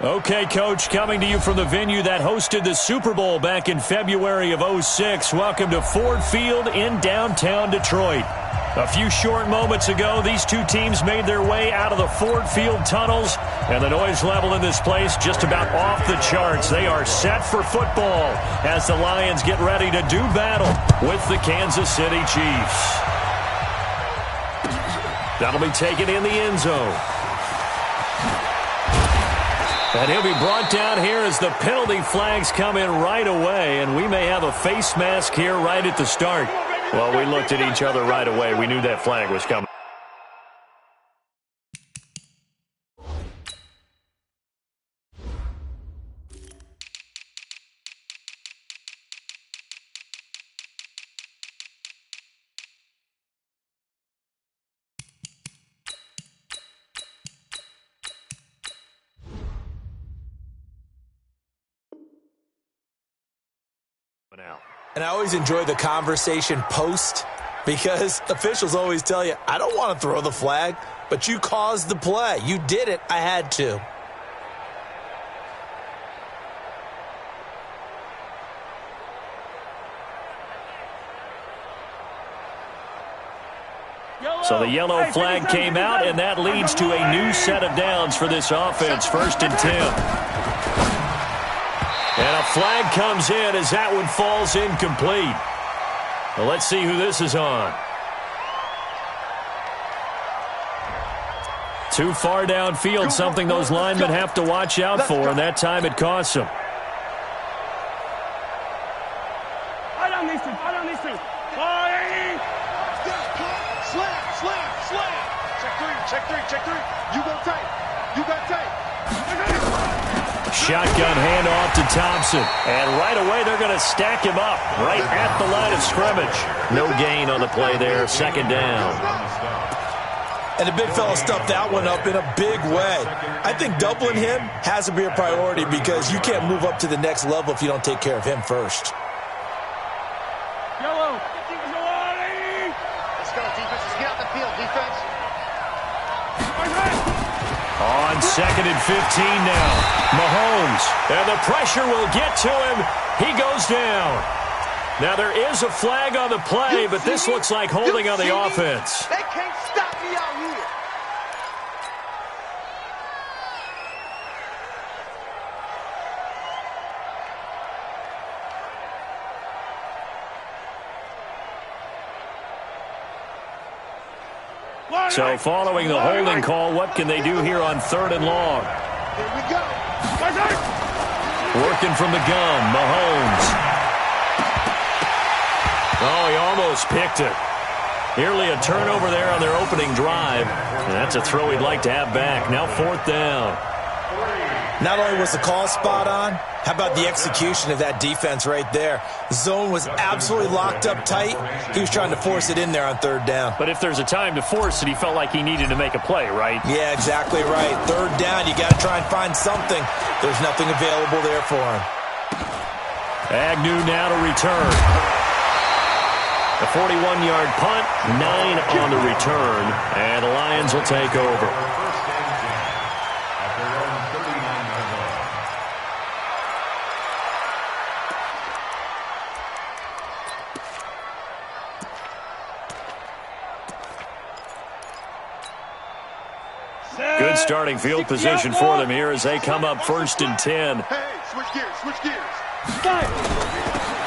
Okay, Coach, coming to you from the venue that hosted the Super Bowl back in February of '06. Welcome to Ford Field in downtown Detroit. A few short moments ago, these two teams made their way out of the Ford Field tunnels, and the noise level in this place just about off the charts. They are set for football as the Lions get ready to do battle with the Kansas City Chiefs. That'll be taken in the end zone. And he'll be brought down here as the penalty flags come in right away, and we may have a face mask here right at the start. Well, we looked at each other right away. We knew that flag was coming. And I always enjoy the conversation post because officials always tell you, I don't want to throw the flag, but you caused the play. You did it. I had to. So the yellow flag came out, and that leads to a new set of downs for this offense. 1st and 10. And a flag comes in as that one falls incomplete. Well, let's see who this is on. Too far downfield, something those linemen have to watch out for, and that time it costs them. Check three. You go tight. Shotgun handoff to Thompson. And right away, they're going to stack him up right at the line of scrimmage. No gain on the play there. 2nd down. And the big fella stuffed that one up in a big way. I think doubling him has to be a priority because you can't move up to the next level if you don't take care of him first. Yellow. Let's go, defense. Get out the field, defense. On 2nd and 15 now. Mahomes. And the pressure will get to him. He goes down. Now there is a flag on the play, but this looks like holding on the offense. They can't stop me out here. So following the holding call, what can they do here on 3rd and long? Here we go. Working from the gun, Mahomes. Oh, he almost picked it. Nearly a turnover there on their opening drive. And that's a throw he'd like to have back. Now 4th down. Not only was the call spot on, how about the execution of that defense right there? The zone was absolutely locked up tight. He was trying to force it in there on 3rd down. But if there's a time to force it, he felt like he needed to make a play, right? Yeah, exactly right. 3rd down, you got to try and find something. There's nothing available there for him. Agnew now to return. A 41-yard punt, 9 on the return, and the Lions will take over. Good starting field position for them here as they come up 1st and 10. Hey, switch gears.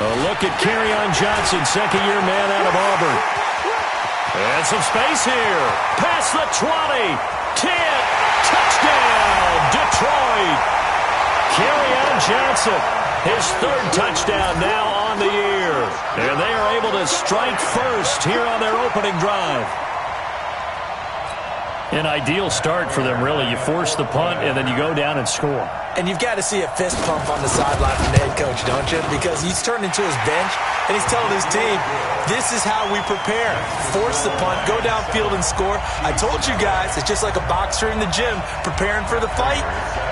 A look at Kerryon Johnson, 2nd-year man out of Auburn. And some space here. Past the 20. 10. Touchdown, Detroit. Kerryon Johnson, his 3rd touchdown now on the year. And they are able to strike first here on their opening drive. An ideal start for them, really. You force the punt, and then you go down and score. And you've got to see a fist pump on the sideline from the head coach, don't you? Because he's turned into his bench, and he's telling his team, this is how we prepare. Force the punt, go downfield and score. I told you guys, it's just like a boxer in the gym preparing for the fight.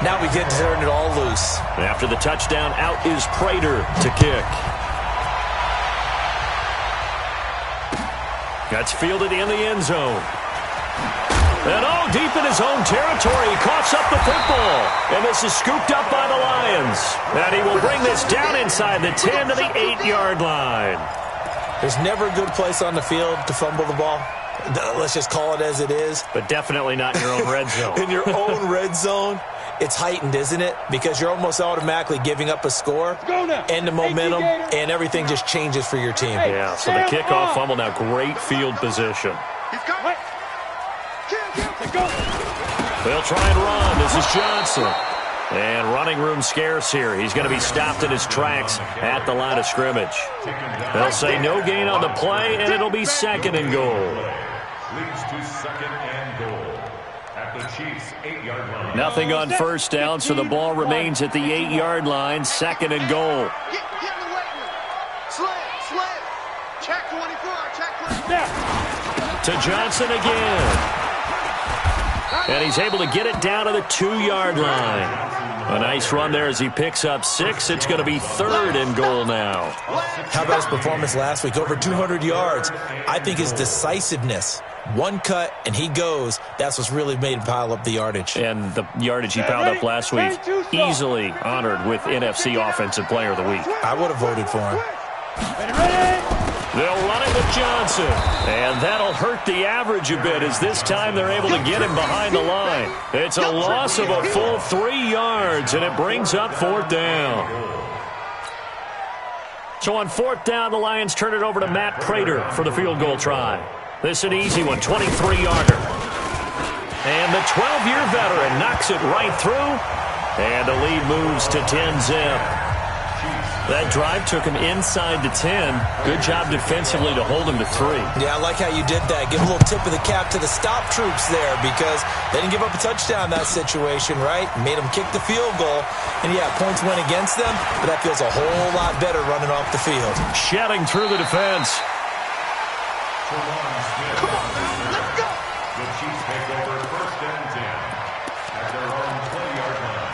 Now we get to turn it all loose. After the touchdown, out is Prater to kick. That's fielded in the end zone. And deep in his own territory, he coughs up the football. And this is scooped up by the Lions. And he will bring this down inside the 10 to the 8-yard line. There's never a good place on the field to fumble the ball. Let's just call it as it is. But definitely not in your own red zone. In your own red zone, it's heightened, isn't it? Because you're almost automatically giving up a score and the momentum, and everything just changes for your team. Yeah, so the kickoff fumble now, great field position. They'll try and run. This is Johnson. And running room scarce here. He's going to be stopped in his tracks at the line of scrimmage. They'll say no gain on the play, and it'll be 2nd and goal. Leads to 2nd and goal at the Chiefs' 8-yard line. Nothing on first down, so the ball remains at the 8-yard line, 2nd and goal. Get in the weight room. Slip. Check 24. Check 24. To Johnson again. And he's able to get it down to the 2-yard line. A nice run there as he picks up 6. It's going to be 3rd and goal now. How about his performance last week? Over 200 yards. I think his decisiveness, one cut and he goes, that's what's really made him pile up the yardage. And the yardage he piled up last week, easily honored with NFC Offensive Player of the Week. I would have voted for him. They'll run it with Johnson. And that'll hurt the average a bit as this time they're able to get him behind the line. It's a loss of a full 3 yards, and it brings up 4th down. So on 4th down, the Lions turn it over to Matt Prater for the field goal try. This is an easy one, 23-yarder. And the 12-year veteran knocks it right through. And the lead moves to 10-zip. That drive took him inside the 10. Good job defensively to hold him to 3. Yeah, I like how you did that. Give a little tip of the cap to the stop troops there because they didn't give up a touchdown in that situation, right? Made them kick the field goal. And, yeah, points went against them, but that feels a whole lot better running off the field. Shedding through the defense. Come on, let's go. The Chiefs take over 1st and 10 at their own 20-yard line.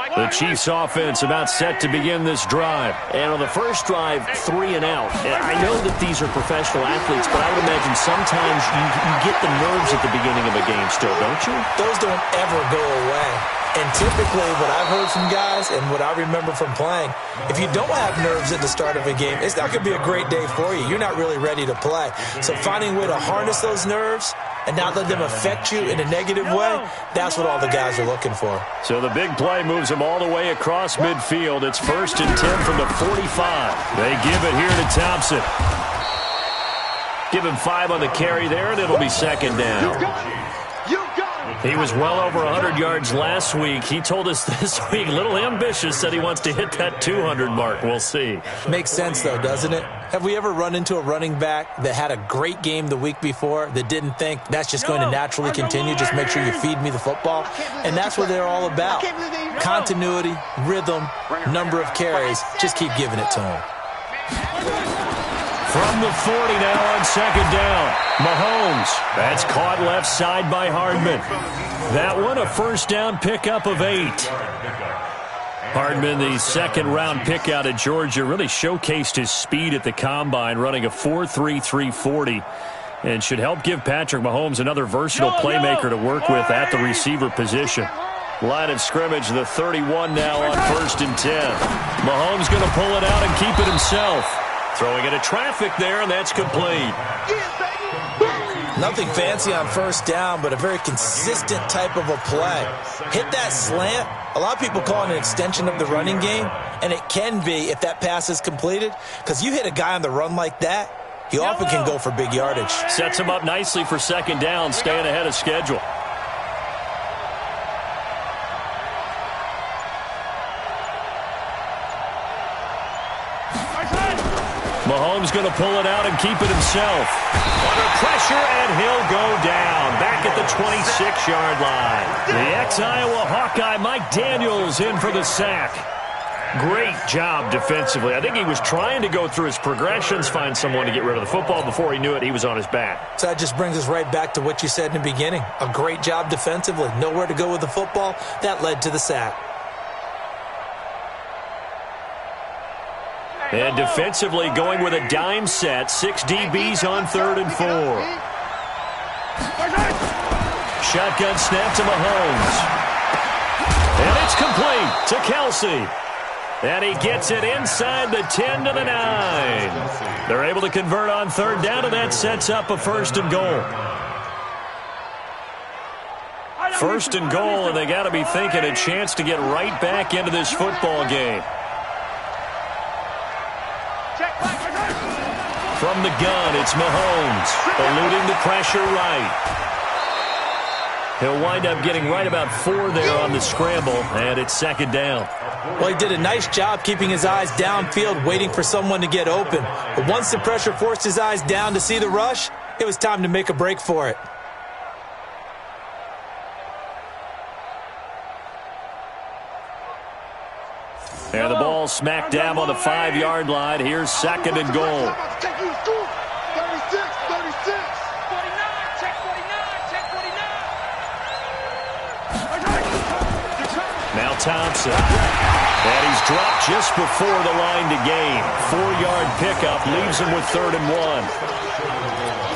The Chiefs offense about set to begin this drive. And on the first drive, 3 and out. And I know that these are professional athletes, but I would imagine sometimes you get the nerves at the beginning of a game still, don't you? Those don't ever go away. And typically what I've heard from guys and what I remember from playing, if you don't have nerves at the start of a game, it's not going to be a great day for you. You're not really ready to play. So finding a way to harness those nerves and not let them affect you in a negative way, that's what all the guys are looking for. So the big play moves them all the way across midfield. It's 1st and 10 from the 45. They give it here to Thompson. Give him 5 on the carry there, and it'll be 2nd down. He was well over 100 yards last week. He told us this week, a little ambitious, said he wants to hit that 200 mark. We'll see. Makes sense, though, doesn't it? Have we ever run into a running back that had a great game the week before that didn't think that's just going to naturally continue? Just make sure you feed me the football. And that's what they're all about. Continuity, rhythm, number of carries. Just keep giving it to them. From the 40 now on 2nd down. Mahomes. That's caught left side by Hardman. That one a 1st down pickup of 8. Hardman, the 2nd-round pick out of Georgia, really showcased his speed at the combine, running a 4.3 340, and should help give Patrick Mahomes another versatile playmaker to work with at the receiver position. Line of scrimmage, the 31 now on 1st and 10. Mahomes going to pull it out and keep it himself. Throwing into traffic there, and that's complete. Nothing fancy on 1st down, but a very consistent type of a play. Hit that slant. A lot of people call it an extension of the running game, and it can be if that pass is completed, because you hit a guy on the run like that, he often can go for big yardage. Sets him up nicely for 2nd down, staying ahead of schedule. Mahomes going to pull it out and keep it himself. Under pressure, and he'll go down. Back at the 26-yard line. The ex-Iowa Hawkeye, Mike Daniels, in for the sack. Great job defensively. I think he was trying to go through his progressions, find someone to get rid of the football. Before he knew it, he was on his back. So that just brings us right back to what you said in the beginning. A great job defensively. Nowhere to go with the football. That led to the sack. And defensively going with a dime set. 6 DBs on 3rd and 4. Shotgun snap to Mahomes. And it's complete to Kelsey. And he gets it inside the 10 to the 9. They're able to convert on 3rd down, and that sets up a 1st and goal. 1st and goal, and they got to be thinking a chance to get right back into this football game. From the gun, it's Mahomes, eluding the pressure right. He'll wind up getting right about 4 there on the scramble, and it's 2nd down. Well, he did a nice job keeping his eyes downfield, waiting for someone to get open. But once the pressure forced his eyes down to see the rush, it was time to make a break for it. And the ball smack dab on the 5-yard line. Here's 2nd and goal. 36, 36. 49, check 49, check 49. Now Thompson. And he's dropped just before the line to gain. 4-yard pickup leaves him with 3rd and 1.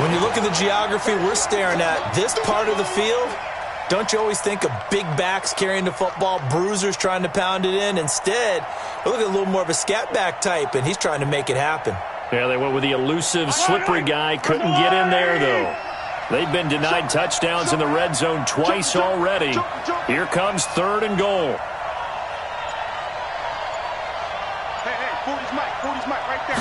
When you look at the geography we're staring at, this part of the field, don't you always think of big backs carrying the football, bruisers trying to pound it in? Instead, look at a little more of a scat back type, and he's trying to make it happen. Yeah, they went with the elusive, slippery guy. Couldn't get in there, though. They've been denied touchdowns in the red zone twice already. Here comes 3rd and goal. Hey, 40's Mike right there.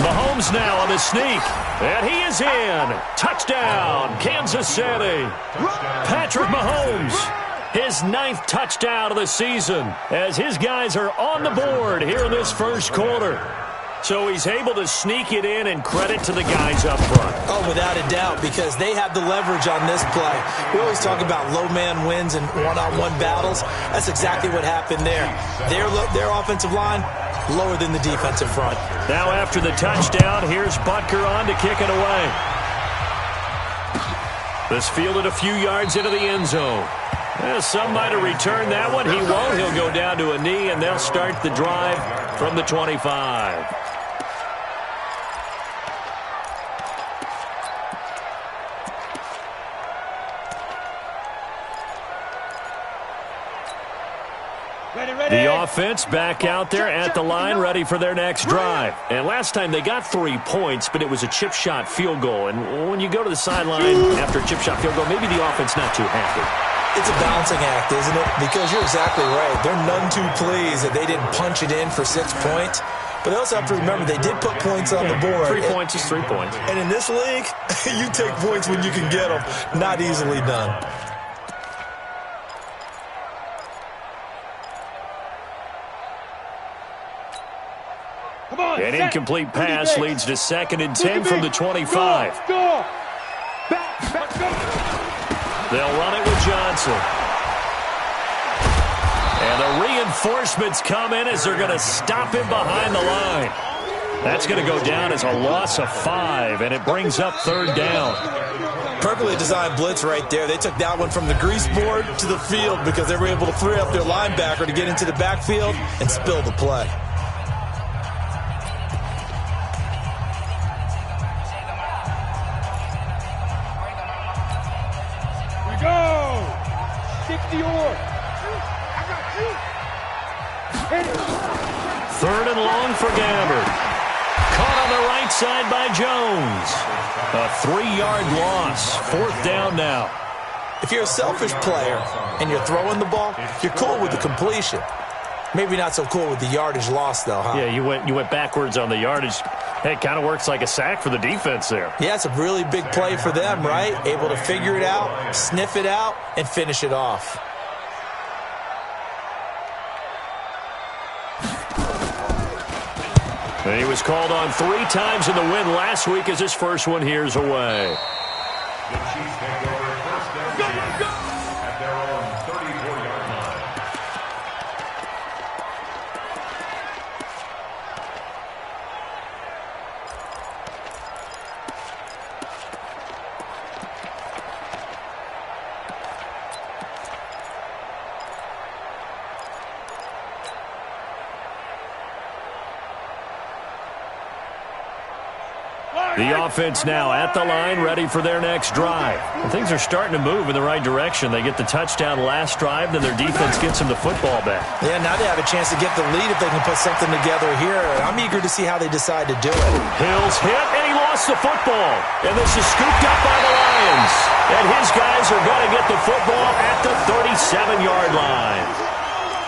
Mahomes now on the sneak. And he is in. Touchdown, Kansas City. Patrick Mahomes, his 9th touchdown of the season, as his guys are on the board here in this 1st quarter. So he's able to sneak it in, and credit to the guys up front. Oh, without a doubt, because they have the leverage on this play. We always talk about low man wins and one-on-one battles. That's exactly what happened there. Their offensive line, lower than the defensive front. Now after the touchdown, here's Butker on to kick it away. This fielded a few yards into the end zone. Some might have returned that one. He won't. He'll go down to a knee, and they'll start the drive from the 25. The offense back out there at the line, ready for their next drive. And last time they got 3 points, but it was a chip shot field goal. And when you go to the sideline after a chip shot field goal, maybe the offense not too happy. It's a balancing act, isn't it? Because you're exactly right. They're none too pleased that they didn't punch it in for 6 points. But they also have to remember they did put points on the board. 3 points is 3 points. And in this league, you take points when you can get them. Not easily done. An incomplete pass leads to 2nd and 10 from the 25. They'll run it with Johnson. And the reinforcements come in as they're going to stop him behind the line. That's going to go down as a loss of 5, and it brings up 3rd down. Perfectly designed blitz right there. They took that one from the grease board to the field because they were able to free up their linebacker to get into the backfield and spill the play. Third and long for Gabbard. Caught on the right side by Jones. A 3-yard loss. 4th down now. If you're a selfish player and you're throwing the ball, you're cool with the completion. Maybe not so cool with the yardage loss, though, huh? Yeah, you went backwards on the yardage. Hey, it kind of works like a sack for the defense there. Yeah, it's a really big play for them, right? Able to figure it out, sniff it out, and finish it off. And he was called on 3 times in the win last week as his first one here's away. The Chiefs take over 1st down at their own 34-yard line. The offense now at the line, ready for their next drive. And things are starting to move in the right direction. They get the touchdown last drive, then their defense gets them the football back. Yeah, now they have a chance to get the lead if they can put something together here. I'm eager to see how they decide to do it. Hill's hit, and he lost the football. And this is scooped up by the Lions. And his guys are going to get the football at the 37-yard line.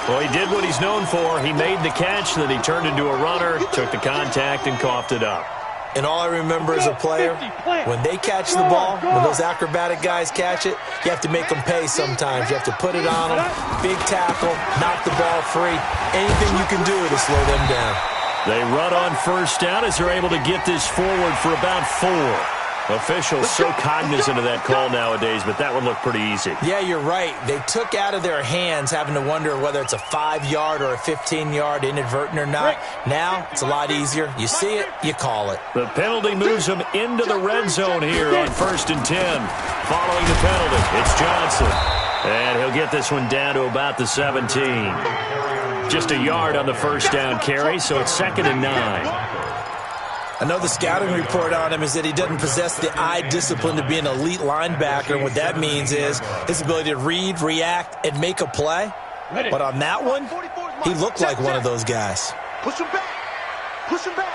Well, he did what he's known for. He made the catch, then he turned into a runner, took the contact, and coughed it up. And all I remember as a player, when they catch the ball, when those acrobatic guys catch it, you have to make them pay sometimes. You have to put it on them, big tackle, knock the ball free. Anything you can do to slow them down. They run on first down as they're able to get this forward for about 4. Officials so cognizant of that call nowadays, but that would look pretty easy. Yeah, you're right. They took out of their hands having to wonder whether it's a 5-yard or a 15-yard inadvertent or not. Now, it's a lot easier. You see it, you call it. The penalty moves them into the red zone here on 1st and 10. Following the penalty, it's Johnson. And he'll get this one down to about the 17. Just a yard on the first down carry, so it's 2nd and 9. I know the scouting report on him is that he doesn't possess the eye discipline to be an elite linebacker, and what that means is his ability to read, react, and make a play. But on that one, he looked like one of those guys. Push him back. Push him back.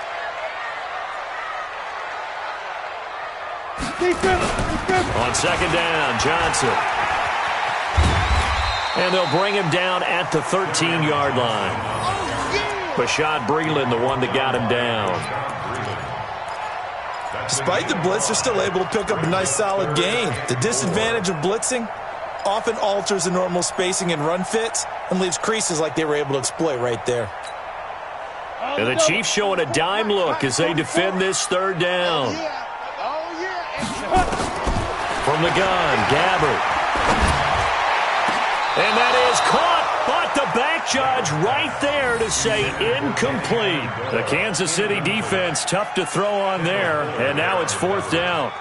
On 2nd down, Johnson. And they'll bring him down at the 13-yard line. Bashad Breeland, the one that got him down. Despite the blitz, they're still able to pick up a nice solid gain. The disadvantage of blitzing often alters the normal spacing and run fits and leaves creases like they were able to exploit right there. And the Chiefs showing a dime look as they defend this 3rd down. From the gun, Gabbert. And that is caught. But the back judge right there to say incomplete. The Kansas City defense tough to throw on there. And now it's 4th down.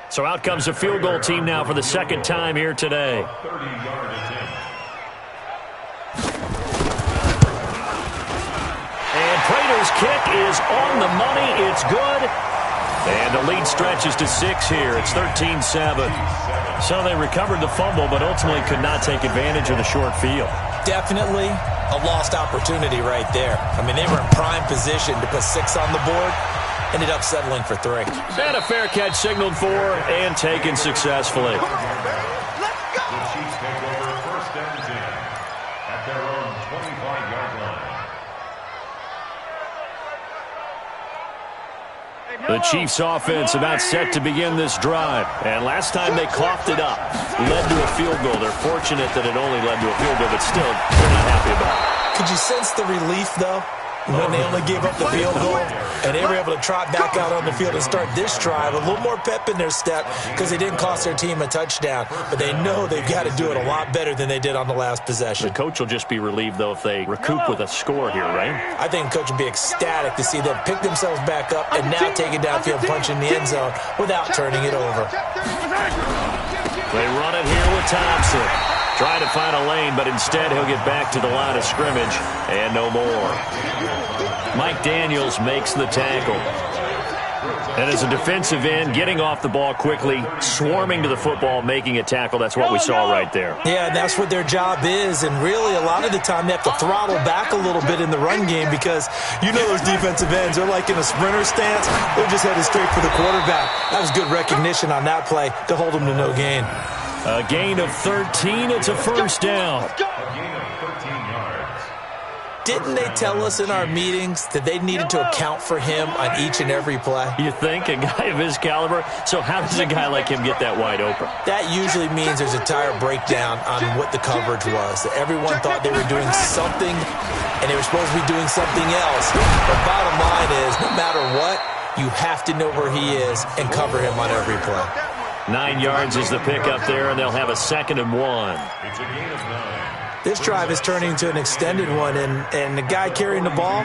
So out comes the field goal team now for the 2nd time here today. And Prater's kick is on the money. It's good. And the lead stretches to 6 here. It's 13-7. So they recovered the fumble, but ultimately could not take advantage of the short field. Definitely a lost opportunity right there. I mean, they were in prime position to put 6 on the board. Ended up settling for 3. And a fair catch signaled for and taken successfully. Let's go. The Chiefs take over 1st and 10 at their own 25-yard line. The Chiefs offense about set to begin this drive. And last time they coughed it up, led to a field goal. They're fortunate that it only led to a field goal, but still, they're not happy about it. Could you sense the relief, though, when they only gave up the field goal and they were able to trot back out on the field and start this drive? A little more pep in their step because they didn't cost their team a touchdown, but they know they've got to do it a lot better than they did on the last possession. The coach will just be relieved, though, if they recoup with a score here, right? I think the coach would be ecstatic to see them pick themselves back up and now take it downfield, punch in the end zone without turning it over. They run it here with Thompson. Trying to find a lane, but instead he'll get back to the line of scrimmage and no more. Mike Daniels makes the tackle. And as a defensive end, getting off the ball quickly, swarming to the football, making a tackle, that's what we saw right there. Yeah, and that's what their job is, and really a lot of the time they have to throttle back a little bit in the run game because you know those defensive ends, they're like in a sprinter stance, they're just headed straight for the quarterback. That was good recognition on that play to hold them to no gain. A gain of 13, it's a 1st down. A gain of 13 yards. Didn't they tell us in our meetings that they needed to account for him on each and every play? You think? A guy of his caliber? So how does a guy like him get that wide open? That usually means there's a tire breakdown on what the coverage was. That everyone thought they were doing something, and they were supposed to be doing something else. But bottom line is, no matter what, you have to know where he is and cover him on every play. 9 yards is the pickup there, and they'll have a 2nd and 1. It's a gain of 9. This drive is turning into an extended one, and the guy carrying the ball,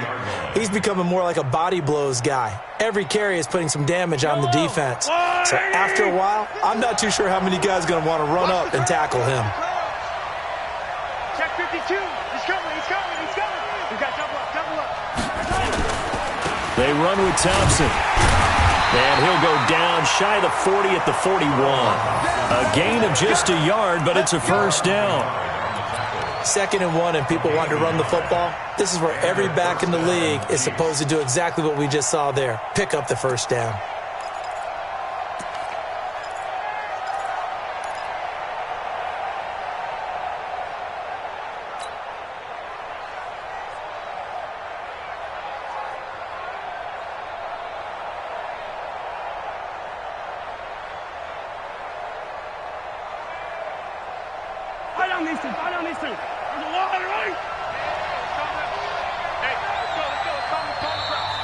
he's becoming more like a body blows guy. Every carry is putting some damage on the defense. So after a while, I'm not too sure how many guys are going to want to run up and tackle him. Check 52. He's coming. We got double up. They They run with Thompson. And he'll go down shy of the 40 at the 41. A gain of just a yard, but it's a first down. 2nd and 1 and people want to run the football. This is where every back in the league is supposed to do exactly what we just saw there. Pick up the first down.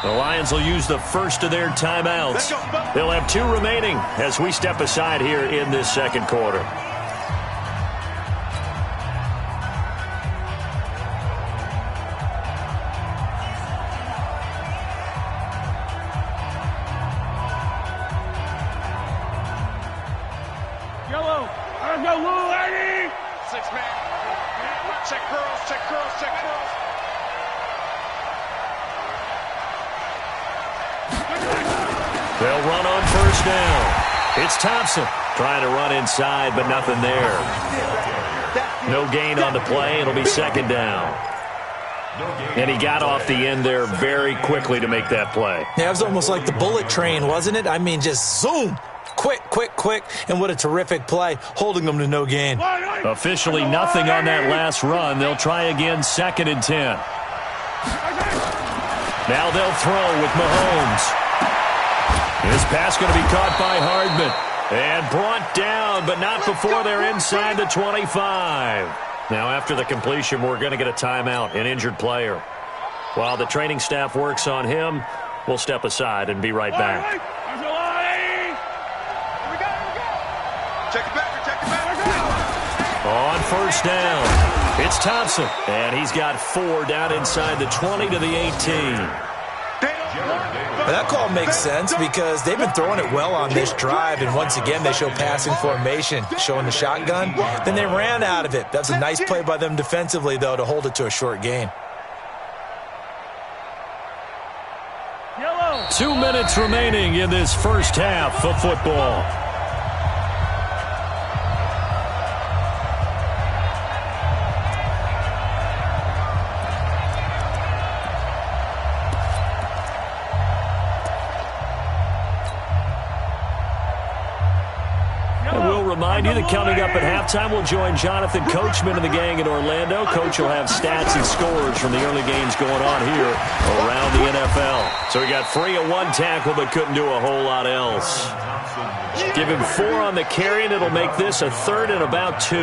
The Lions will use the first of their timeouts. They'll have 2 remaining as we step aside here in this second quarter. Yellow. Let's go, little lady. 6-man. Check curls, check curls, check curls. They'll run on first down. It's Thompson trying to run inside, but nothing there. No gain on the play. It'll be 2nd down. And he got off the end there very quickly to make that play. Yeah, it was almost like the bullet train, wasn't it? I mean, just zoom. Quick, quick, quick. And what a terrific play, holding them to no gain. Officially nothing on that last run. They'll try again, 2nd and 10. Now they'll throw with Mahomes. His pass going to be caught by Hardman. And brought down, but not before they're inside the 25. Now after the completion, we're going to get a timeout, an injured player. While the training staff works on him, we'll step aside and be right back. Check it back, check it back. On first down, it's Thompson. And he's got 4 down inside the 20 to the 18. That call makes sense because they've been throwing it well on this drive, and once again they show passing formation, showing the shotgun. Then they ran out of it. That's a nice play by them defensively, though, to hold it to a short gain. 2 minutes remaining in this first half of football. Remind you that coming up at halftime, we'll join Jonathan Coachman and the gang in Orlando. Coach will have stats and scores from the early games going on here around the NFL. So we got 3 at 1 tackle, but couldn't do a whole lot else. Give him 4 on the carry, and it'll make this a 3rd and about 2.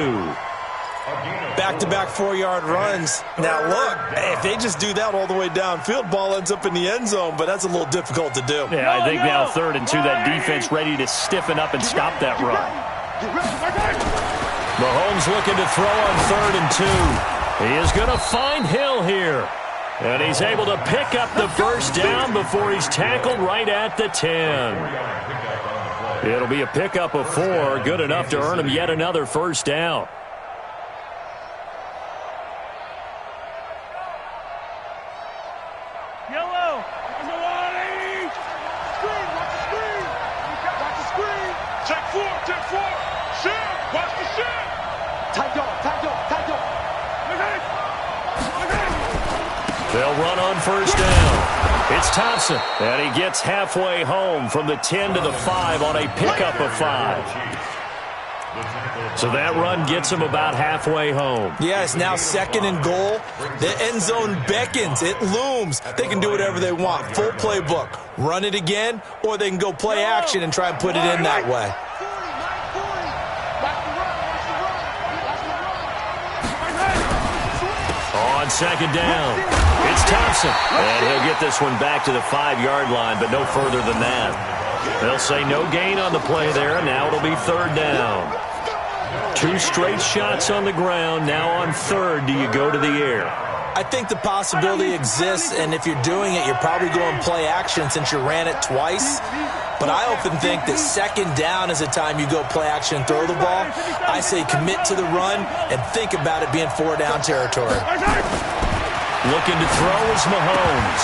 Back-to-back 4-yard runs. Now, look, if they just do that all the way downfield, ball ends up in the end zone, but that's a little difficult to do. Yeah, I think now 3rd and 2, that defense ready to stiffen up and stop that run. Mahomes looking to throw on 3rd and 2. He is going to find Hill here. And he's able to pick up the first down before he's tackled right at the 10. It'll be a pickup of 4, good enough to earn him yet another first down. Yellow. Screen, watch the screen. Watch the screen. Check 4, check 4. Shit, watch the shit. Tight dog, tight dog, tight dog. They'll run on first down. It's Thompson, and he gets halfway home from the 10 to the 5 on a pickup of 5. So that run gets him about halfway home. Yeah, it's now 2nd and goal. The end zone beckons. It looms. They can do whatever they want. Full playbook. Run it again, or they can go play action and try and put it in that way. On 2nd down, it's Thompson. And he'll get this one back to the 5-yard line, but no further than that. They'll say no gain on the play there. Now it'll be 3rd down. 2 straight shots on the ground. Now on 3rd, do you go to the air? I think the possibility exists, and if you're doing it, you're probably going play action since you ran it twice. But I often think that 2nd down is the time you go play action and throw the ball. I say commit to the run and think about it being 4-down territory. Looking to throw is Mahomes.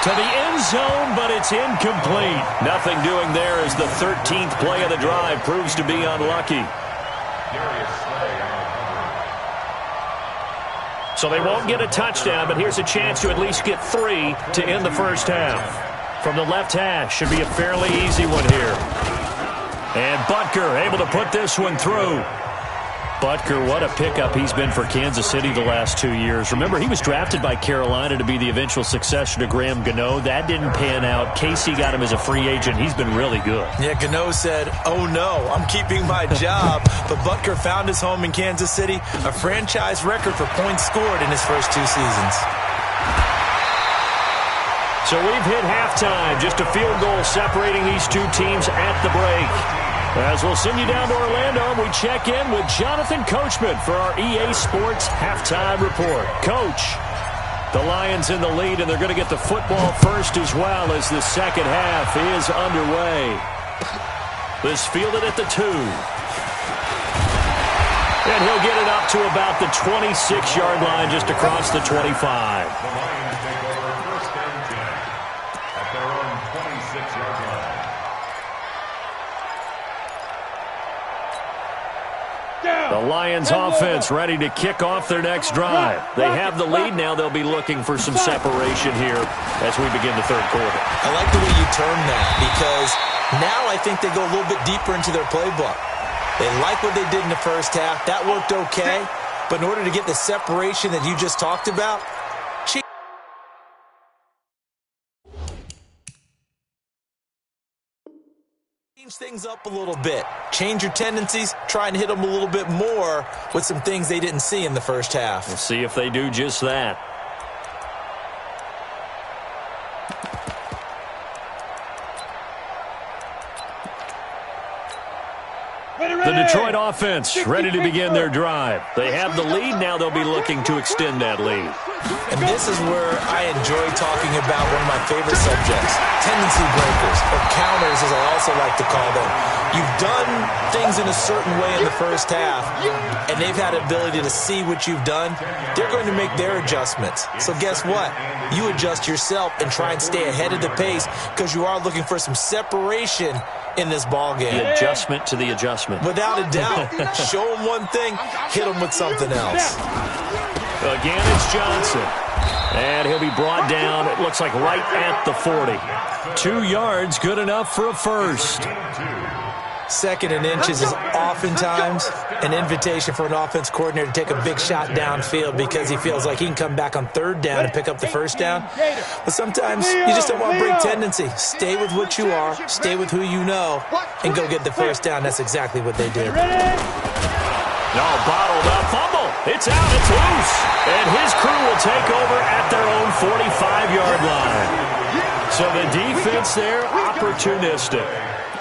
To the end zone, but it's incomplete. Nothing doing there as the 13th play of the drive proves to be unlucky. So they won't get a touchdown, but here's a chance to at least get 3 to end the first half. From the left hash, should be a fairly easy one here. And Butker able to put this one through. Butker, what a pickup he's been for Kansas City the last 2 years. Remember, he was drafted by Carolina to be the eventual successor to Graham Gano. That didn't pan out. Casey got him as a free agent. He's been really good. Yeah, Gano said, oh no, I'm keeping my job. But Butker found his home in Kansas City, a franchise record for points scored in his first 2 seasons. So we've hit halftime. Just a field goal separating these two teams at the break. As we'll send you down to Orlando, and we check in with Jonathan Coachman for our EA Sports Halftime Report. Coach, the Lions in the lead, and they're going to get the football first as well as the second half is underway. This fielded at the 2. And he'll get it up to about the 26-yard line just across the 25. The Lions take over first and 10 at their own 26-yard line. The Lions offense ready to kick off their next drive. They have the lead now. They'll be looking for some separation here as we begin the third quarter. I like the way you term that because now I think they go a little bit deeper into their playbook. They like what they did in the first half. That worked okay. But in order to get the separation that you just talked about, change things up a little bit. Change your tendencies. Try and hit them a little bit more with some things they didn't see in the first half. We'll see if they do just that. The Detroit offense ready to begin their drive. They have the lead. Now they'll be looking to extend that lead. And this is where I enjoy talking about one of my favorite subjects, tendency breakers, or counters as I also like to call them. You've done things in a certain way in the first half, and they've had the ability to see what you've done. They're going to make their adjustments. So guess what? You adjust yourself and try and stay ahead of the pace because you are looking for some separation in this ball game. The adjustment to the adjustment. Without a doubt. Show them one thing, hit them with something else. Again, it's Johnson. And he'll be brought down, it looks like right at the 40. 2 yards, good enough for a first. 2nd and inches is oftentimes an invitation for an offense coordinator to take a big shot downfield because he feels like he can come back on 3rd down and pick up the first down. But sometimes you just don't want to break tendency. Stay with what you are, stay with who you know, and go get the first down. That's exactly what they did. No, bottled up, fumble. It's out, it's loose. And his crew will take over at their own 45-yard line. So the defense there, opportunistic.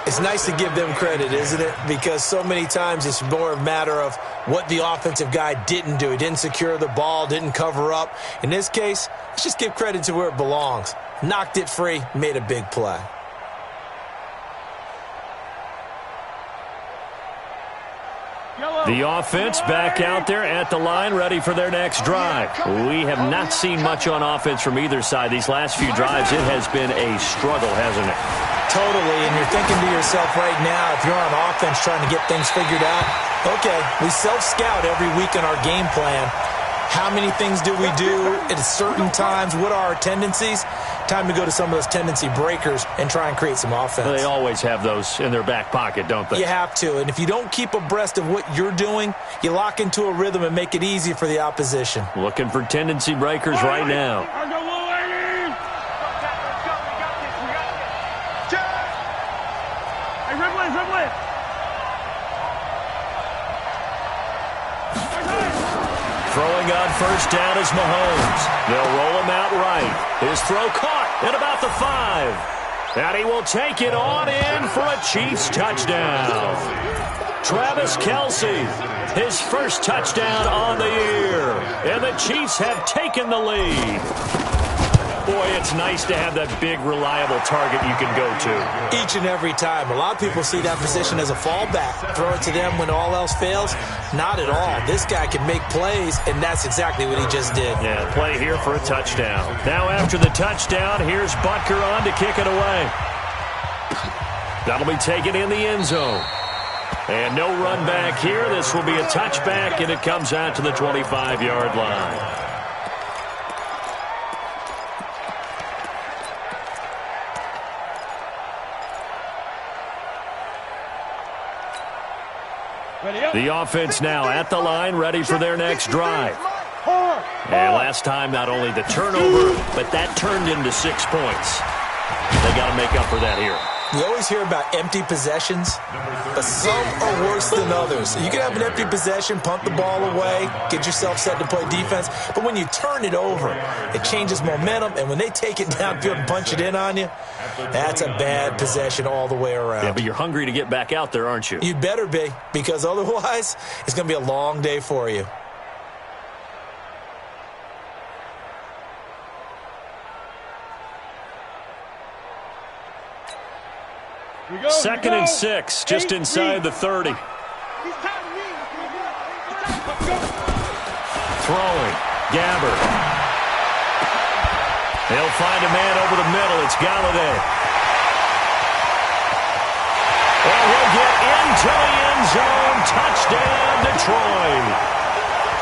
It's nice to give them credit, isn't it? Because so many times it's more a matter of what the offensive guy didn't do. He didn't secure the ball, didn't cover up. In this case, let's just give credit to where it belongs. Knocked it free, made a big play. The offense back out there at the line, ready for their next drive. We have not seen much on offense from either side. These last few drives, it has been a struggle, hasn't it? Totally, and you're thinking to yourself right now, if you're on offense trying to get things figured out, okay, we self-scout every week in our game plan. How many things do we do at certain times? What are our tendencies? Time to go to some of those tendency breakers and try and create some offense. Well, they always have those in their back pocket, don't they? You have to, and if you don't keep abreast of what you're doing, you lock into a rhythm and make it easy for the opposition. Looking for tendency breakers right now. Throwing on first down is Mahomes. They'll roll him out right. His throw caught at about the 5. And he will take it on in for a Chiefs touchdown. Travis Kelce, his first touchdown on the year. And the Chiefs have taken the lead. Boy, it's nice to have that big, reliable target you can go to. Each and every time. A lot of people see that position as a fallback. Throw it to them when all else fails. Not at all. This guy can make plays, and that's exactly what he just did. Yeah, play here for a touchdown. Now after the touchdown, here's Butker on to kick it away. That'll be taken in the end zone. And no run back here. This will be a touchback, and it comes out to the 25-yard line. The offense now at the line, ready for their next drive. And last time, not only the turnover, but that turned into 6 points. They got to make up for that here. We always hear about empty possessions, but some are worse than others. You can have an empty possession, punt the ball away, get yourself set to play defense, but when you turn it over, it changes momentum, and when they take it downfield and punch it in on you, that's a bad possession all the way around. Yeah, but you're hungry to get back out there, aren't you? You better be, because otherwise, it's going to be a long day for you. Second and 6, just inside the 30. Throwing, Gabbert. He'll find a man over the middle. It's Galladay. And he'll get into the end zone. Touchdown, Detroit.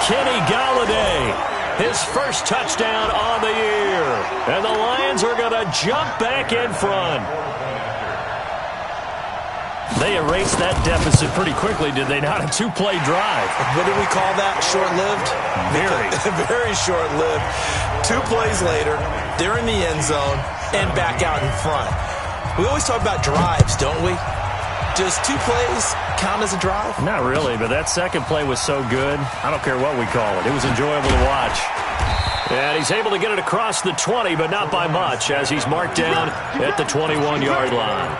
Kenny Galladay, his first touchdown on the year. And the Lions are going to jump back in front. They erased that deficit pretty quickly, did they not? A two-play drive. What do we call that? Short-lived? Very. Very short-lived. 2 plays later, they're in the end zone and back out in front. We always talk about drives, don't we? Does 2 plays count as a drive? Not really, but that second play was so good. I don't care what we call it. It was enjoyable to watch. And he's able to get it across the 20, but not by much, as he's marked down at the 21-yard line.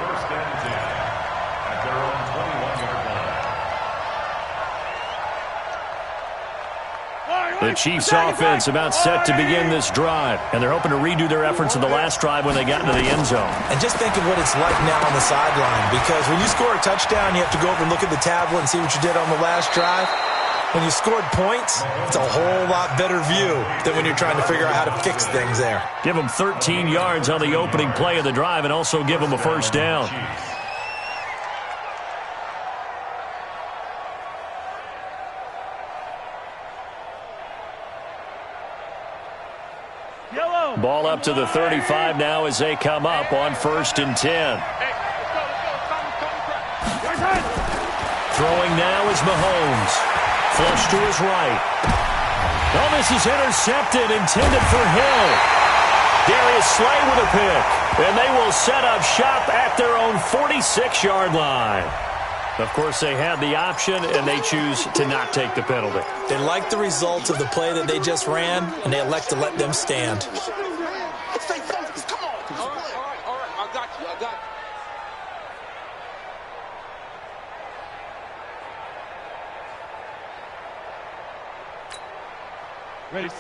The Chiefs offense about set to begin this drive, and they're hoping to redo their efforts in the last drive when they got into the end zone. And just think of what it's like now on the sideline, because when you score a touchdown, you have to go over and look at the tablet and see what you did on the last drive. When you scored points, it's a whole lot better view than when you're trying to figure out how to fix things there. Give them 13 yards on the opening play of the drive and also give them a first down. Ball up to the 35 now as they come up on 1st and 10. Throwing now is Mahomes. Flush to his right. Oh, this is intercepted, intended for Hill. Darius Slay with a pick. And they will set up shop at their own 46-yard line. Of course, they had the option, and they choose to not take the penalty. They like the results of the play that they just ran, and they elect to let them stand. Stay focused. Come on. All right. I got you.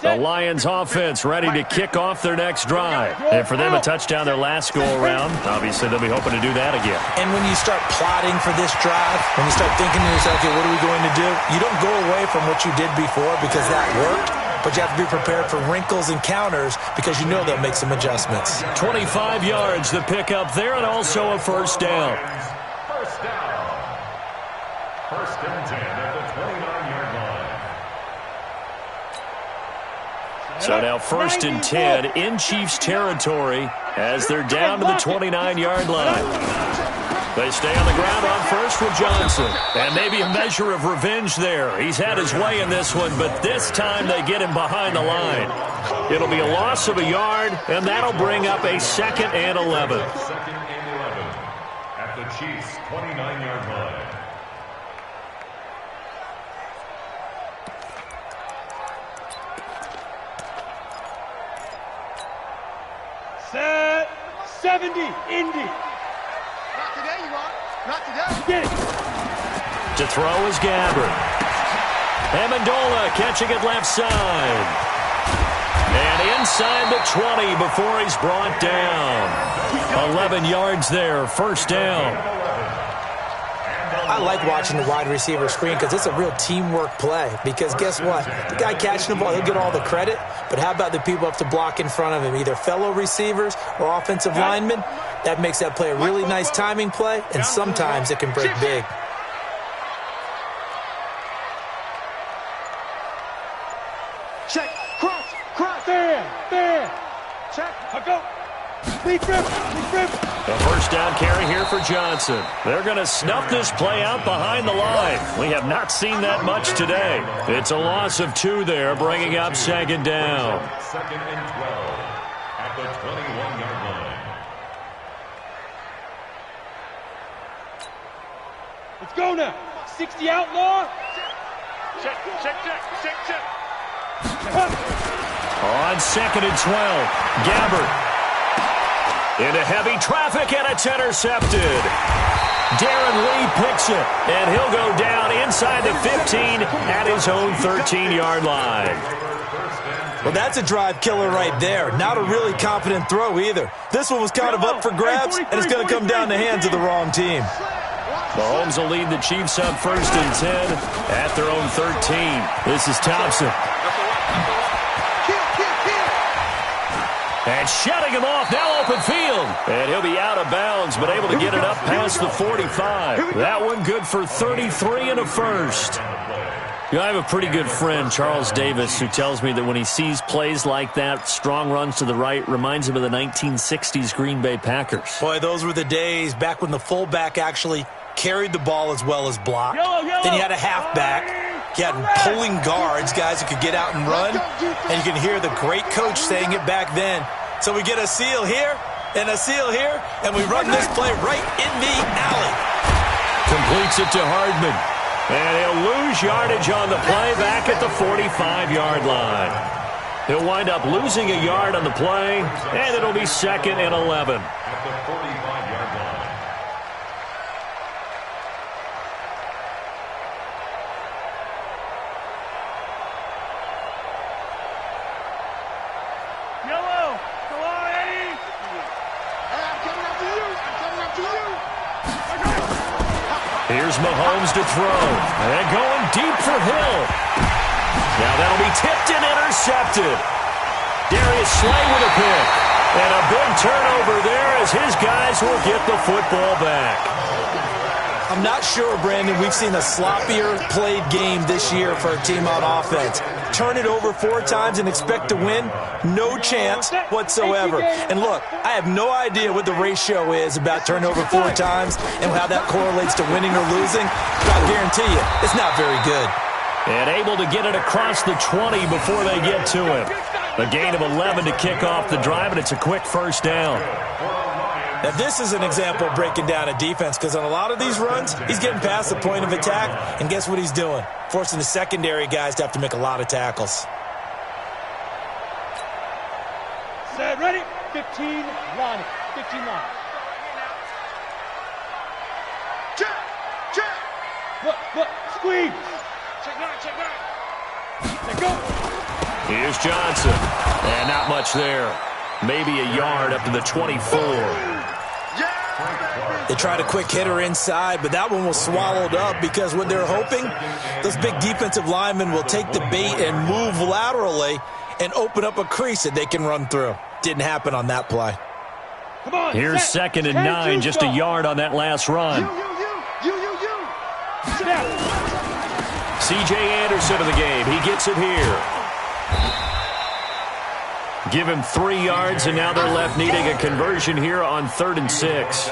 The Lions offense ready to kick off their next drive. And for them, a touchdown their last go-around. Obviously, they'll be hoping to do that again. And when you start plotting for this drive, when you start thinking to yourself, okay, what are we going to do? You don't go away from what you did before because that worked, but you have to be prepared for wrinkles and counters because you know they'll make some adjustments. 25 yards the pickup there, and also a first down. First down. 1st and 10 at the 29-yard line. So now 1st and 10 in Chiefs territory as they're down to the 29-yard line. They stay on the ground on first with Johnson. And maybe a measure of revenge there. He's had his way in this one, but this time they get him behind the line. It'll be a loss of a yard, and that'll bring up a 2nd and 11. 2nd and 11 at the Chiefs' 29-yard line. Set 70, Indy. Not today, you are. Not today. Get it. To throw is Gabbert. Amendola catching it left side. And inside the 20 before he's brought down. 11 yards there, first down. I like watching the wide receiver screen because it's a real teamwork play. Because guess what? The guy catching the ball, he'll get all the credit. But how about the people up to block in front of him, either fellow receivers or offensive linemen? That makes that play a really nice timing play, and sometimes it can break big. Check, cross, there. Check, I go. Lead grip. A first down carry here for Johnson. They're going to snuff this play out behind the line. We have not seen that much today. It's a loss of 2 there, bringing up second down. Second and 12 at the 21-yard line. Let's go now. 60 outlaw. Check. On second and 12, Gabbert. Into heavy traffic, and it's intercepted. Darren Lee picks it, and he'll go down inside the 15 at his own 13-yard line. Well, that's a drive killer right there. Not a really confident throw either. This one was kind of up for grabs, and it's going to come down the hands of the wrong team. Mahomes will lead the Chiefs up first and 10 at their own 13. This is Thompson. And shutting him off, now open field. And he'll be out of bounds, but able to get it up past the 45. That one good for 33 and a first. You know, I have a pretty good friend, Charles Davis, who tells me that when he sees plays like that, strong runs to the right, reminds him of the 1960s Green Bay Packers. Boy, those were the days back when the fullback actually carried the ball as well as blocked. Then you had a halfback. You had pulling guards, guys who could get out and run. And you can hear the great coach saying it back then. So we get a seal here and a seal here, and we run this play right in the alley. Completes it to Hardman. And he'll lose yardage on the play back at the 45-yard line. He'll wind up losing a yard on the play, and it'll be second and 11. At the 45-yard line. Yellow, come on, Eddie. I'm coming up to you. Here's Mahomes to throw. And going deep for Hill. Now that'll be tipped and intercepted. Darius Slay with a pick. And a big turnover there as his guys will get the football back. I'm not sure, Brandon, we've seen a sloppier played game this year for a team on offense. Turn it over 4 times and expect to win? No chance whatsoever. And look, I have no idea what the ratio is about turnover 4 times and how that correlates to winning or losing. But I guarantee you, it's not very good. And able to get it across the 20 before they get to him. A gain of 11 to kick off the drive, and it's a quick first down. Now, this is an example of breaking down a defense because on a lot of these runs, he's getting past the point of attack, and guess what he's doing? Forcing the secondary guys to have to make a lot of tackles. Set, ready? 15 line. 15 line. Check. Look, squeeze. Check nine. Let go. Here's Johnson. And not much there. Maybe a yard up to the 24. They tried a quick hitter inside, but that one was swallowed up because what they're hoping, those big defensive linemen will take the bait and move laterally and open up a crease that they can run through. Didn't happen on that play. Come on. Here's second and 9, just a yard on that last run. C.J. Anderson in the game. He gets it here. Give him 3 yards, and now they're left needing a conversion here on 3rd and 6.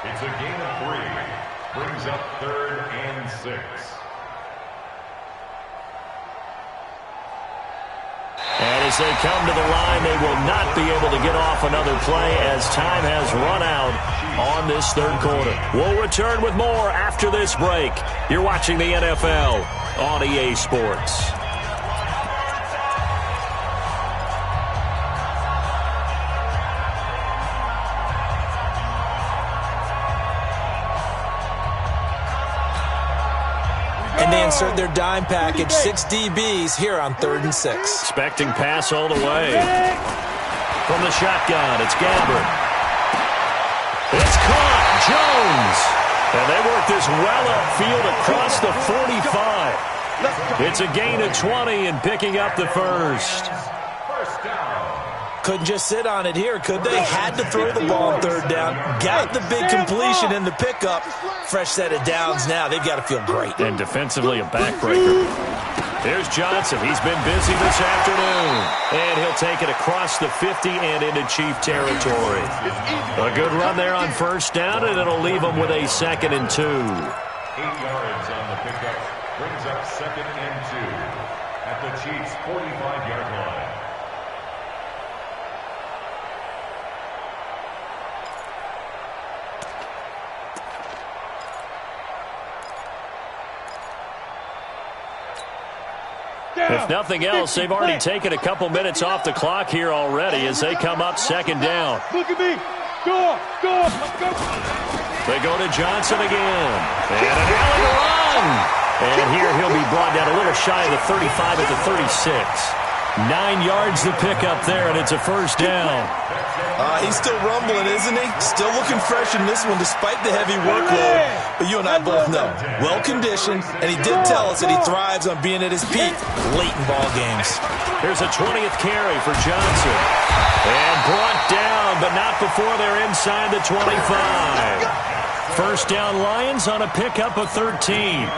It's a gain of 3. Brings up 3rd and 6. And as they come to the line, they will not be able to get off another play as time has run out on this 3rd quarter. We'll return with more after this break. You're watching the NFL on EA Sports. And they insert their dime package. 6 DBs here on 3rd and 6. Expecting pass all the way. From the shotgun, it's Gabbert. It's caught. Jones. And they work this well upfield across the 45. It's a gain of 20 and picking up the first. Couldn't just sit on it here, could they? Had to throw the ball on 3rd down. Got the big completion in the pickup. Fresh set of downs now. They've got to feel great. And defensively, a backbreaker. There's Johnson. He's been busy this afternoon. And he'll take it across the 50 and into Chief territory. A good run there on 1st down, and it'll leave them with a 2nd and 2. 8 yards on the pickup. Brings up 2nd and 2 at the Chiefs' 45-yard line. If nothing else, they've already taken a couple minutes off the clock here already as they come up 2nd down. Look at me. Go. They go to Johnson again. And an alley run. And here he'll be brought down a little shy of the 35 at the 36. 9 yards to pick up there, and it's a 1st down. He's still rumbling, isn't he? Still looking fresh in this one despite the heavy workload. But you and I both know, well-conditioned, and he did tell us that he thrives on being at his peak late in ball games. Here's a 20th carry for Johnson. And brought down, but not before they're inside the 25. 1st down Lions on a pickup of 13.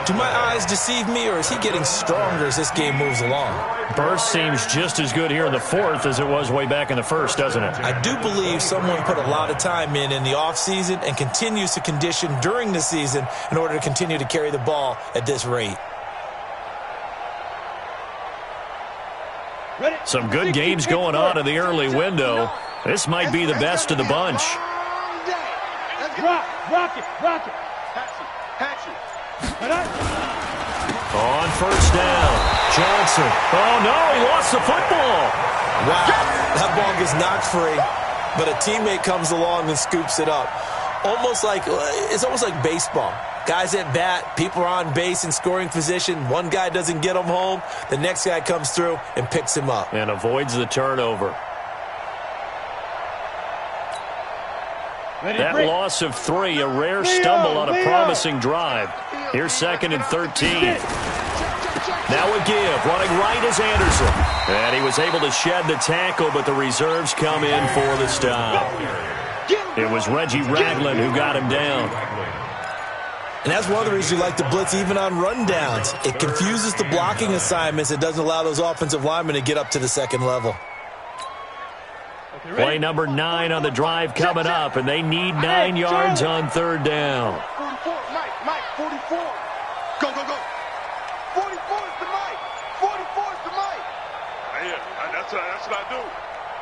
Do my eyes deceive me, or is he getting stronger as this game moves along? Burst seems just as good here in the 4th as it was way back in the 1st, doesn't it? I do believe someone put a lot of time in the offseason and continues to condition during the season in order to continue to carry the ball at this rate. Some good games going on in the early window. This might be the best of the bunch. Rock it. Patch it. On 1st down, Johnson. Oh, no, he lost the football. Wow, that ball gets knocked free, but a teammate comes along and scoops it up. It's almost like baseball. Guys at bat, people are on base in scoring position. One guy doesn't get him home. The next guy comes through and picks him up. And avoids the turnover. That loss of 3, a rare stumble on a promising drive. Here's 2nd and 13. Now a give. Running right is Anderson. And he was able to shed the tackle, but the reserves come in for the stop. It was Reggie Ragland who got him down. And that's one of the reasons you like to blitz even on rundowns. It confuses the blocking assignments. It doesn't allow those offensive linemen to get up to the 2nd level. Play number 9 on the drive coming up, and they need 9 yards on 3rd down. 44, Mike, 44. Go. 44 is the Mike. 44 is the Mike. That's what I do.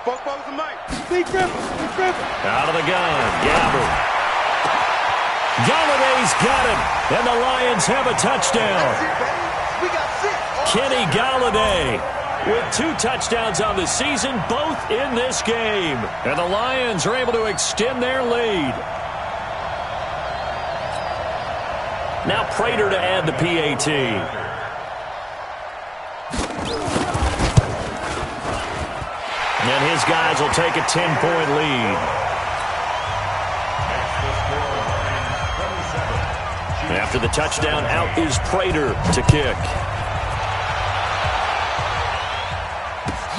44 is the Mike. Big Griffin. Out of the gun, Gabbert. Galladay's got him, and the Lions have a touchdown. We got 6. Kenny Galladay with 2 touchdowns on the season, both in this game. And the Lions are able to extend their lead. Now Prater to add the PAT. And his guys will take a 10-point lead. After the touchdown, out is Prater to kick.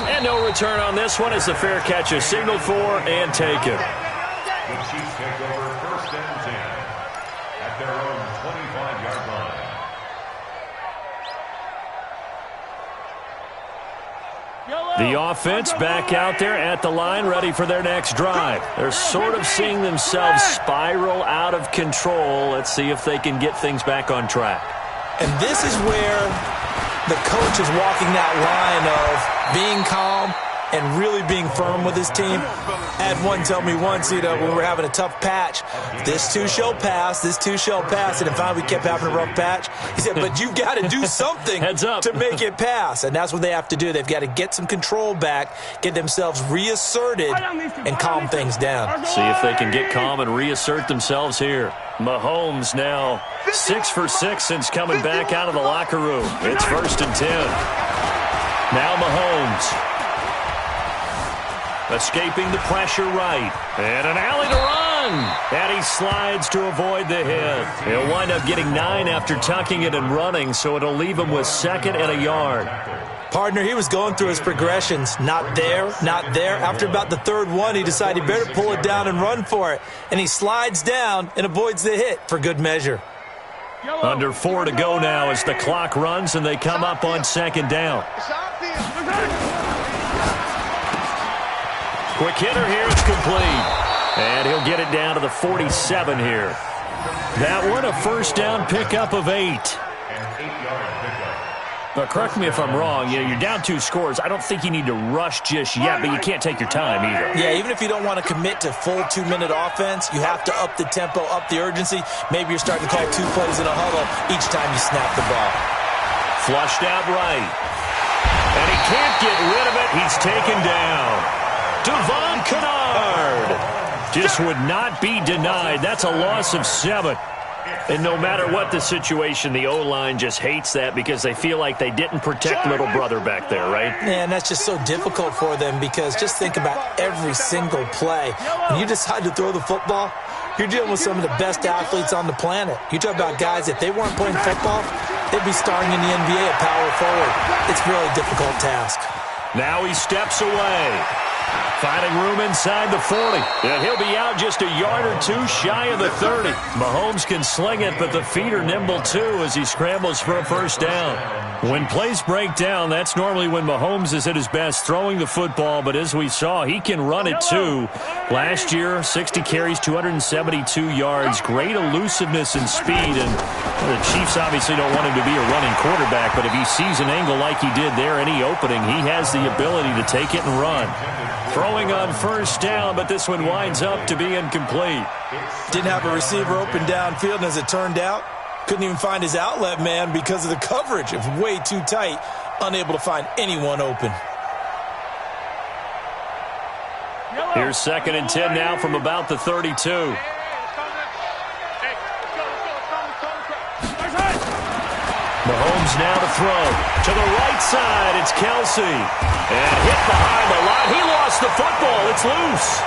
And no return on this one as the fair catch is signaled for and taken. The Chiefs take over 1st and 10 at their own 25-yard line. The offense back out there at the line, ready for their next drive. They're sort of seeing themselves spiral out of control. Let's see if they can get things back on track. And this is where the coach is walking that line of being calm and really being firm with his team. I had one tell me once, when we were having a tough patch, this too shall pass, this too shall pass. And finally we kept having a rough patch. He said, but you've got to do something to make it pass. And that's what they have to do. They've got to get some control back, get themselves reasserted, and calm things down. See if they can get calm and reassert themselves here. Mahomes now 6 for 6 since coming back out of the locker room. It's 1st and 10. Now Mahomes. Escaping the pressure right. And an alley to run. And he slides to avoid the hit. He'll wind up getting 9 after tucking it and running, so it'll leave him with 2nd and a yard. Partner, he was going through his progressions. Not there, not there. After about the 3rd one, he decided he better pull it down and run for it. And he slides down and avoids the hit for good measure. Under 4 to go now as the clock runs and they come up on 2nd down. Quick hitter here, it's complete. And he'll get it down to the 47 here. That one, a 1st down pickup of 8. But correct me if I'm wrong, you're down 2 scores. I don't think you need to rush just yet, but you can't take your time either. Yeah, even if you don't want to commit to full 2-minute offense, you have to up the tempo, up the urgency. Maybe you're starting to call 2 plays in a huddle each time you snap the ball. Flushed out right. And he can't get rid of it. He's taken down. Devon Kennard just would not be denied. That's a loss of 7. And no matter what the situation, the O-line just hates that because they feel like they didn't protect little brother back there, right? Yeah, and that's just so difficult for them because just think about every single play. When you decide to throw the football, you're dealing with some of the best athletes on the planet. You talk about guys, if they weren't playing football, they'd be starring in the NBA at power forward. It's a really difficult task. Now he steps away. Finding room inside the 40. And he'll be out just a yard or 2 shy of the 30. Mahomes can sling it, but the feet are nimble too as he scrambles for a 1st down. When plays break down, that's normally when Mahomes is at his best throwing the football, but as we saw, he can run it too. Last year, 60 carries, 272 yards, great elusiveness and speed, and the Chiefs obviously don't want him to be a running quarterback, but if he sees an angle like he did there, any opening, he has the ability to take it and run. Throwing on 1st down, but this one winds up to be incomplete. Didn't have a receiver open downfield, and as it turned out, couldn't even find his outlet man because of the coverage. It was way too tight, unable to find anyone open. Here's 2nd and 10 now from about the 32. Mahomes now to throw. To the right side, it's Kelsey. And hit behind the line. He lost the football. It's loose.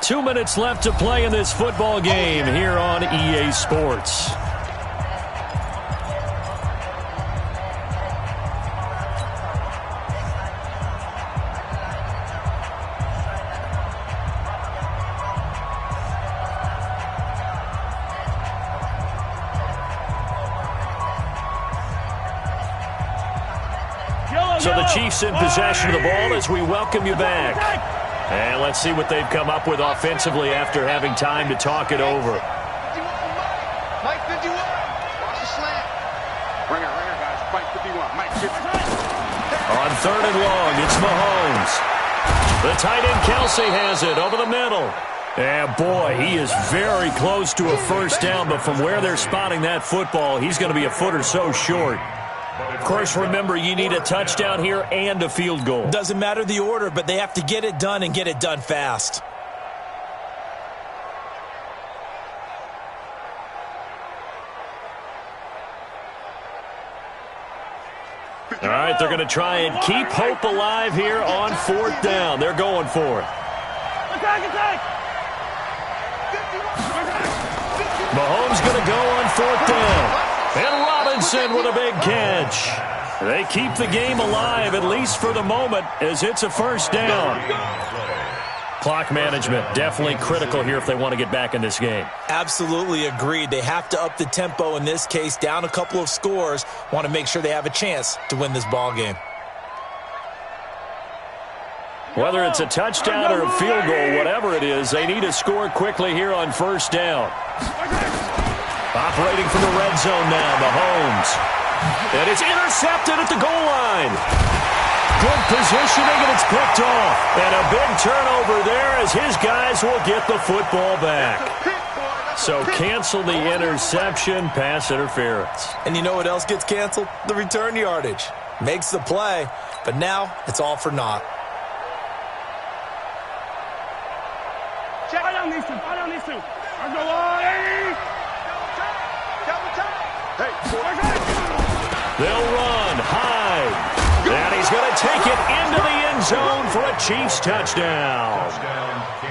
2 minutes left to play in this football game here on EA Sports. So the Chiefs in possession of the ball as we welcome you back. And let's see what they've come up with offensively after having time to talk it over. Mike 51. Watch the slant. Ringer, guys. Mike 51. Mike 51. On 3rd and long, it's Mahomes. The tight end Kelsey has it over the middle. And boy, he is very close to a 1st down, but from where they're spotting that football, he's going to be a foot or so short. Of course, remember, you need a touchdown here and a field goal. Doesn't matter the order, but they have to get it done and get it done fast. All right, they're going to try and keep hope alive here on 4th down. They're going for it. Mahomes going to go on 4th down. And Robinson with a big catch. They keep the game alive, at least for the moment, as it's a 1st down. Clock management, definitely critical here if they want to get back in this game. Absolutely agreed. They have to up the tempo in this case, down a couple of scores. Want to make sure they have a chance to win this ball game. Whether it's a touchdown or a field goal, whatever it is, they need to score quickly here on first down. Operating from the red zone now, Mahomes. And it's intercepted at the goal line. Good positioning, and it's picked off. And a big turnover there as his guys will get the football back. So cancel the interception, pass interference. And you know what else gets canceled? The return yardage. Makes the play, but now it's all for naught. I don't need to. I go They'll run high. And he's going to take it into the end zone for a Chiefs touchdown.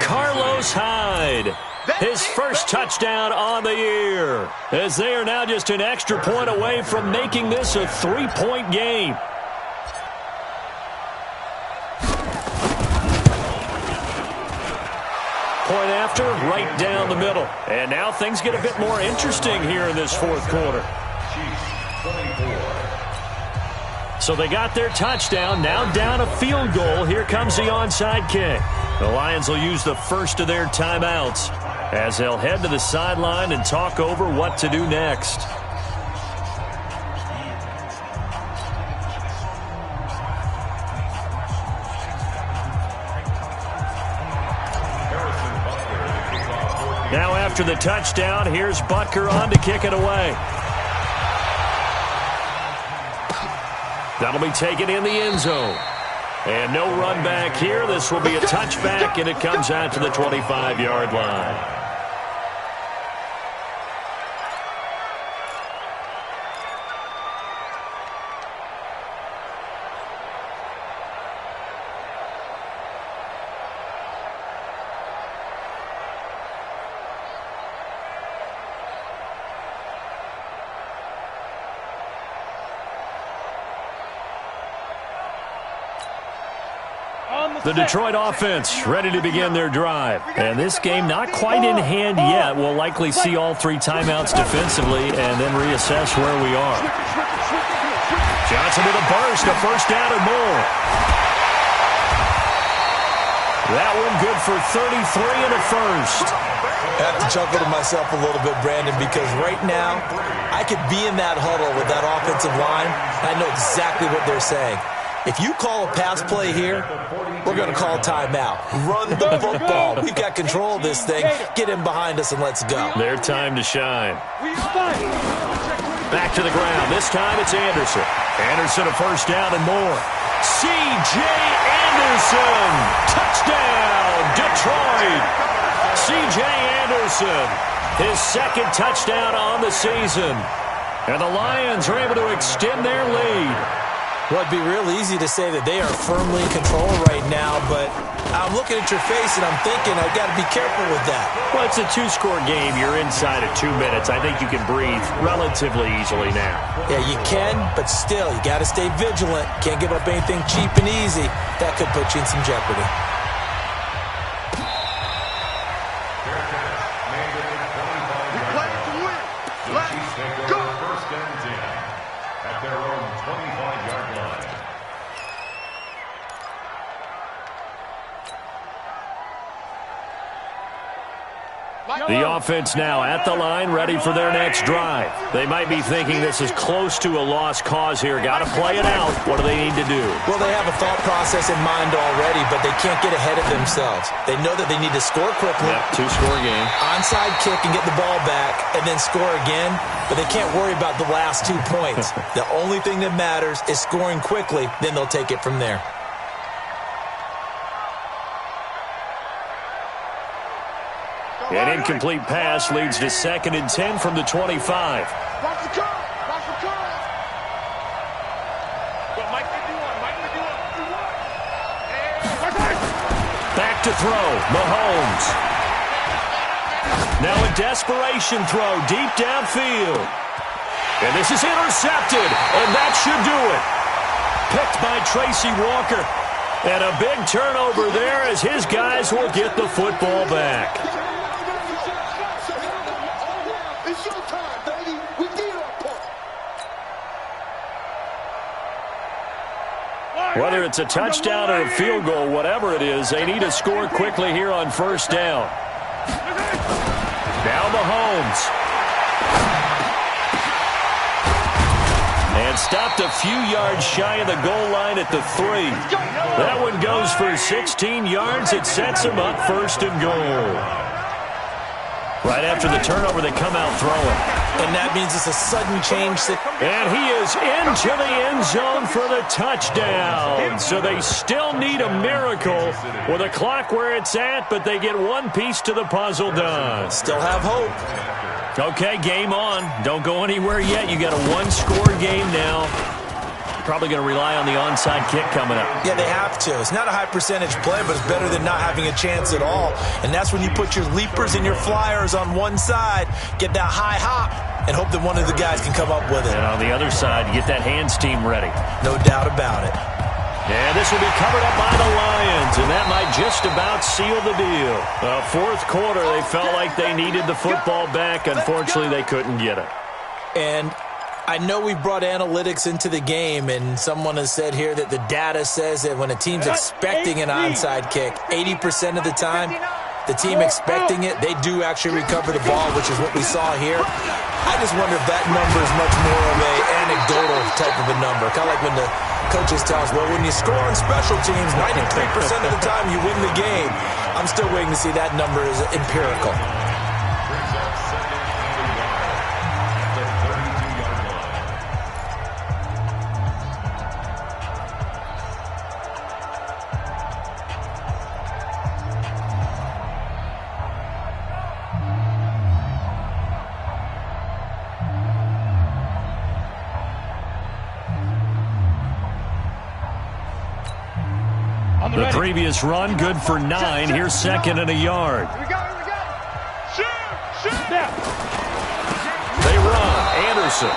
Carlos Hyde, his first touchdown on the year, as they are now just an extra point away from making this a 3-point game. Point after, right down the middle. And now things get a bit more interesting here in this fourth quarter. So they got their touchdown, now down a field goal. Here comes the onside kick. The Lions will use the first of their timeouts as they'll head to the sideline and talk over what to do next. Now after the touchdown, here's Butker on to kick it away. That'll be taken in the end zone. And no run back here. This will be a touchback, and it comes out to the 25-yard line. The Detroit offense ready to begin their drive. And this game not quite in hand yet. We'll likely see all three timeouts defensively and then reassess where we are. Johnson with a burst, a first down and more. That one good for 33 and a first. I have to chuckle to myself a little bit, Brandon, because right now I could be in that huddle with that offensive line. I know exactly what they're saying. If you call a pass play here, we're going to call timeout. Run the football. We've got control of this thing. Get in behind us and let's go. Their time to shine. Back to the ground. This time it's Anderson. Anderson a first down and more. C.J. Anderson. Touchdown, Detroit. C.J. Anderson. His second touchdown on the season. And the Lions are able to extend their lead. Well, it'd be real easy to say that they are firmly in control right now, but I'm looking at your face and I'm thinking I've got to be careful with that. Well, it's a two-score game. You're inside of 2 minutes. I think you can breathe relatively easily now. Yeah, you can, but still, you got to stay vigilant. Can't give up anything cheap and easy. That could put you in some jeopardy. We play to win. Let's go. First and 10 at their own 25-yard line. The offense now at the line, ready for their next drive. They might be thinking this is close to a lost cause here. Got to play it out. What do they need to do? Well, they have a thought process in mind already, but they can't get ahead of themselves. They know that they need to score quickly. Yep, two-score game. Onside kick and get the ball back and then score again, but they can't worry about the last 2 points. The only thing that matters is scoring quickly, then they'll take it from there. An incomplete pass leads to 2nd and 10 from the 25. Watch the curve. Watch the curve. Go, Mike, do one. Mike, do one. Back to throw. Mahomes. Now a desperation throw deep downfield. And this is intercepted, and that should do it. Picked by Tracy Walker. And a big turnover there as his guys will get the football back. It's your time, baby. We did our part. Whether it's a touchdown or a field goal, whatever it is, they need to score quickly here on first down. Now Mahomes. And stopped a few yards shy of the goal line at the 3. That one goes for 16 yards. It sets him up first and goal. Right after the turnover, they come out throwing. And that means it's a sudden change. And he is into the end zone for the touchdown. So they still need a miracle with a clock where it's at, but they get one piece to the puzzle done. Still have hope. Okay, game on. Don't go anywhere yet. You got a one-score game now. Probably going to rely on the onside kick coming up. Yeah, they have to. It's not a high-percentage play, but it's better than not having a chance at all. And that's when you put your leapers and your flyers on one side, get that high hop, and hope that one of the guys can come up with it. And on the other side, you get that hands team ready. No doubt about it. And this will be covered up by the Lions, and that might just about seal the deal. Fourth quarter, they felt like they needed the football back. Unfortunately, they couldn't get it. And I know we brought analytics into the game, and someone has said here that the data says that when a team's expecting an onside kick, 80% of the time, the team expecting it, they do actually recover the ball, which is what we saw here. I just wonder if that number is much more of an anecdotal type of a number. Kind of like when the coaches tell us, well, when you score on special teams, 93% of the time you win the game. I'm still waiting to see that number is empirical. The previous run, good for 9. Here's second and a yard. Here we go. Shoot. They run. Anderson.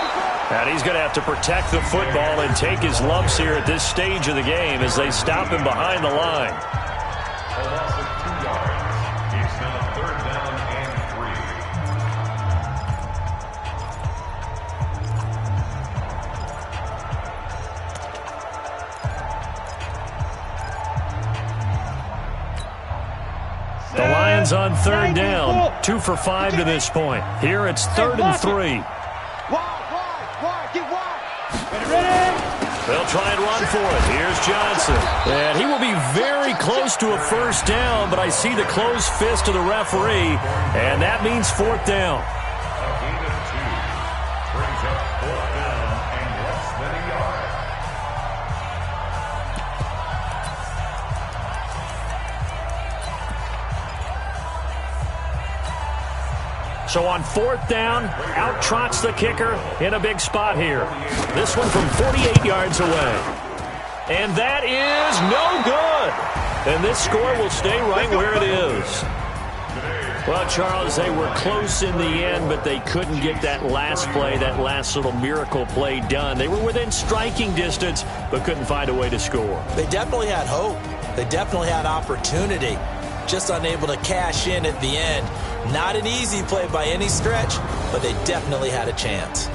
And he's going to have to protect the football and take his lumps here at this stage of the game as they stop him behind the line. A loss of 2 yards. It's now third down and 3. The Lions on third down, 2 for 5 to this point. Here it's 3rd and 3. Wide, get wide. Ready? They'll try and run for it. Here's Johnson. And he will be very close to a first down, but I see the closed fist of the referee, and that means 4th down. A gain of 2 brings up 4th down and less than a yard. So on 4th down, out trots the kicker in a big spot here. This one from 48 yards away. And that is no good. And this score will stay right where it is. Well, Charles, they were close in the end, but they couldn't get that last play, that last little miracle play done. They were within striking distance, but couldn't find a way to score. They definitely had hope. They definitely had opportunity. Just unable to cash in at the end. Not an easy play by any stretch, but they definitely had a chance.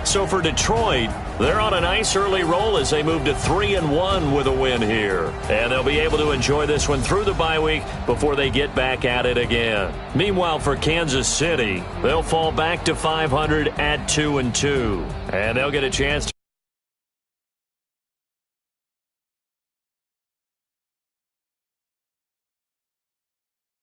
So for Detroit, they're on a nice early roll as they move to 3-1 with a win here. And they'll be able to enjoy this one through the bye week before they get back at it again. Meanwhile, for Kansas City, they'll fall back to 500 at 2-2. And they'll get a chance to